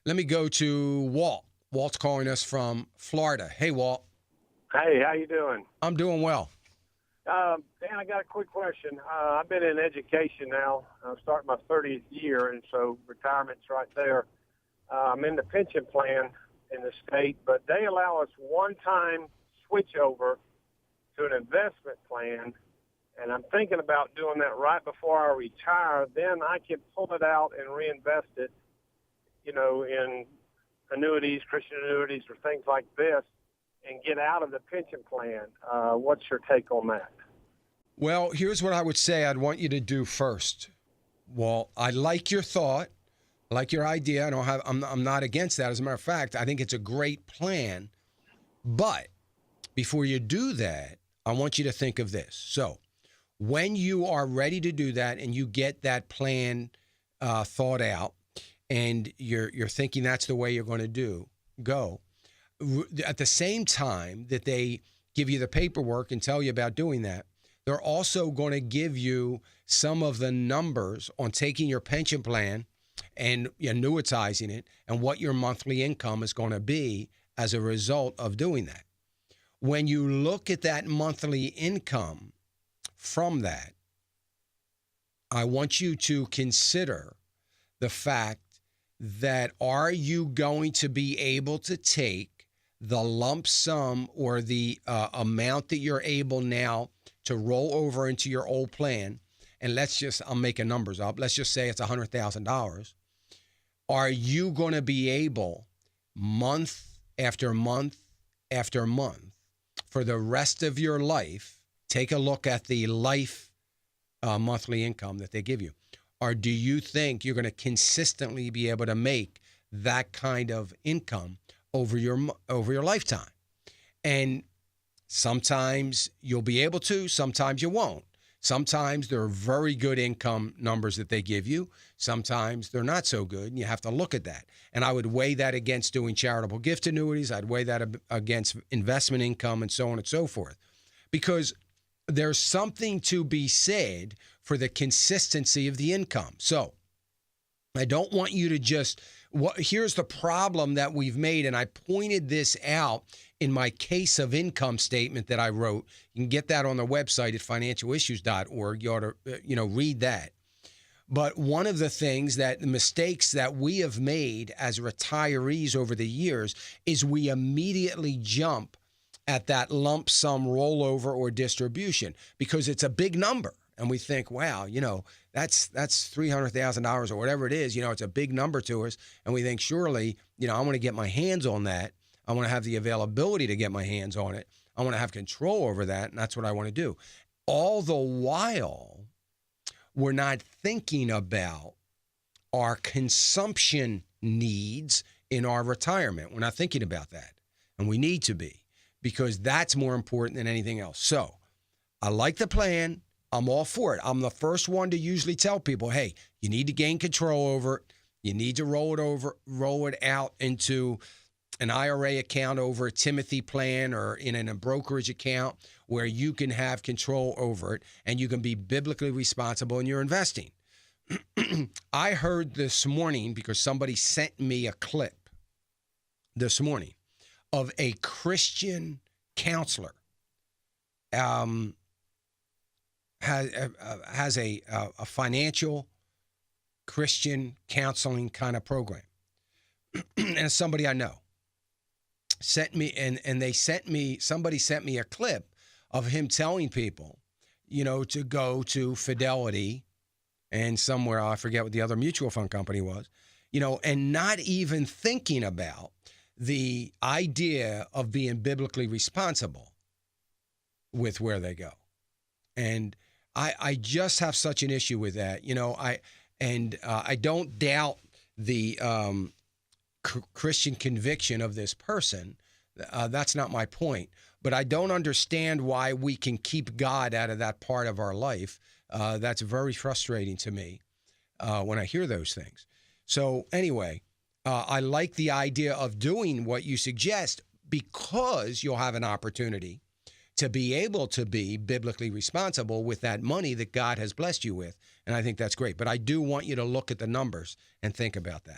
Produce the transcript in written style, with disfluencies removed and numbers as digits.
Let me go to Walt. Walt's calling us from Florida. Hey, Walt. Hey, how you doing? I'm doing well. Dan, I got a quick question. I've been in education now. I'm starting my 30th year, and so retirement's right there. I'm in the pension plan in the state, but they allow us one-time switch over to an investment plan, and I'm thinking about doing that right before I retire. Then I can pull it out and reinvest it, in annuities, Christian annuities, or things like this, and get out of the pension plan. What's your take on that? Well, here's what I would say I'd want you to do first. Walt, I like your thought. I like your idea. I'm not against that. As a matter of fact, I think it's a great plan. But before you do that, I want you to think of this. So when you are ready to do that and you get that plan thought out and you're thinking that's the way you're going to go, at the same time that they give you the paperwork and tell you about doing that, they're also going to give you some of the numbers on taking your pension plan and annuitizing it and what your monthly income is going to be as a result of doing that. When you look at that monthly income from that, I want you to consider the fact that are you going to be able to take the lump sum or the amount that you're able now to roll over into your old plan, and I'm making numbers up. Let's just say it's $100,000. Are you going to be able month after month after month for the rest of your life, take a look at the life monthly income that they give you? Or do you think you're going to consistently be able to make that kind of income over your lifetime? And sometimes you'll be able to, sometimes you won't. Sometimes there are very good income numbers that they give you. Sometimes they're not so good, and you have to look at that. And I would weigh that against doing charitable gift annuities. I'd weigh that against investment income and so on and so forth. Because there's something to be said for the consistency of the income. So I don't want you to here's the problem that we've made, and I pointed this out in my case of income statement that I wrote. You can get that on the website at financialissues.org. You ought to, read that. But one of the mistakes that we have made as retirees over the years is we immediately jump at that lump sum rollover or distribution because it's a big number. And we think, wow, that's $300,000 or whatever it is. It's a big number to us. And we think, surely, I want to get my hands on that. I want to have the availability to get my hands on it. I want to have control over that. And that's what I want to do. All the while, we're not thinking about our consumption needs in our retirement. We're not thinking about that. And we need to be, because that's more important than anything else. So I like the plan. I'm all for it. I'm the first one to usually tell people, hey, you need to gain control over it. You need to roll it out into an IRA account over a Timothy plan or in a brokerage account where you can have control over it and you can be biblically responsible in your investing. I heard this morning, because somebody sent me a clip this morning of a Christian counselor has a financial Christian counseling kind of program. And somebody I know sent me, and somebody sent me a clip of him telling people, to go to Fidelity and somewhere, I forget what the other mutual fund company was, and not even thinking about the idea of being biblically responsible with where they go. And I just have such an issue with that. I don't doubt the Christian conviction of this person. That's not my point. But I don't understand why we can keep God out of that part of our life. That's very frustrating to me when I hear those things. So anyway, I like the idea of doing what you suggest, because you'll have an opportunity to be able to be biblically responsible with that money that God has blessed you with. And I think that's great. But I do want you to look at the numbers and think about that.